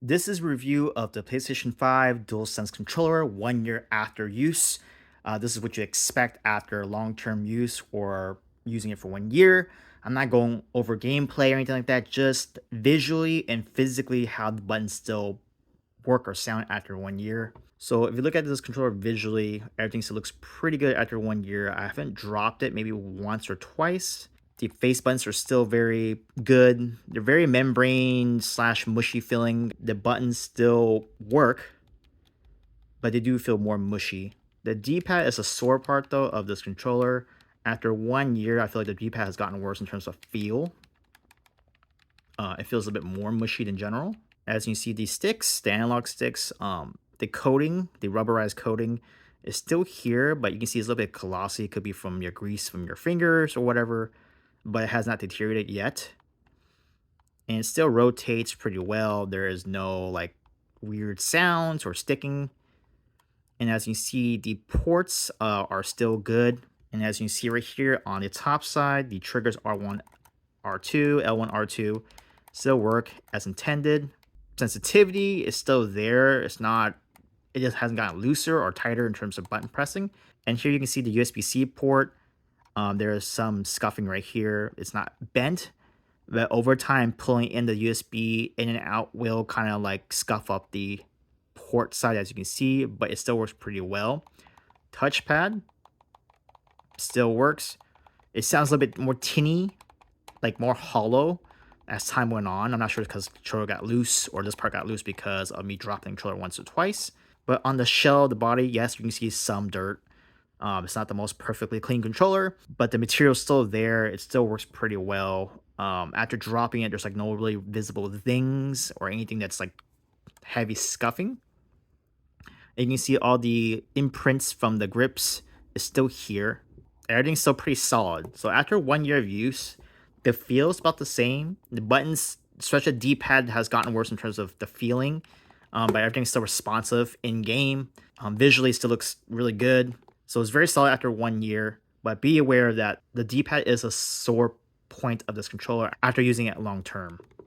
This is a review of the PlayStation 5 DualSense Controller 1 year after use. This is what you expect after long-term use or using it for 1 year. I'm not going over gameplay or anything like that, just visually and physically how the buttons still work or sound after 1 year. So if you look at this controller visually, everything still looks pretty good after 1 year. I haven't dropped it maybe once or twice. The face buttons are still very good. They're very membrane slash mushy feeling. The buttons still work, but they do feel more mushy. The D-pad is a sore part though of this controller. After 1 year, I feel like the D-pad has gotten worse in terms of feel. It feels a bit more mushy than general. As you see, these sticks, the analog sticks, the coating, the rubberized coating is still here, but you can see it's a little bit glossy. It could be from your grease from your fingers or whatever, but it has not deteriorated yet. And it still rotates pretty well. There is no like weird sounds or sticking. And as you see, the ports are still good. And as you see right here on the top side, the triggers R1, R2, L1, R2 still work as intended. Sensitivity is still there. It just hasn't gotten looser or tighter in terms of button pressing. And here you can see the USB-C port. There is some scuffing right here. It's not bent, but over time, pulling in the USB in and out will kind of like scuff up the port side, as you can see, but it still works pretty well. Touchpad still works. It sounds a little bit more tinny, like more hollow as time went on. I'm not sure because the controller got loose or this part got loose because of me dropping the controller once or twice. But on the shell of the body, yes, you can see some dirt. It's not the most perfectly clean controller, but the material's still there. It still works pretty well. After dropping it, there's like no really visible things or anything that's like heavy scuffing. And you can see all the imprints from the grips is still here. Everything's still pretty solid. So after 1 year of use, the feel's about the same. The buttons, especially the D-pad, has gotten worse in terms of the feeling, but everything's still responsive in game. Visually, still looks really good. So it's very solid after 1 year, but be aware that the D-pad is a sore point of this controller after using it long term.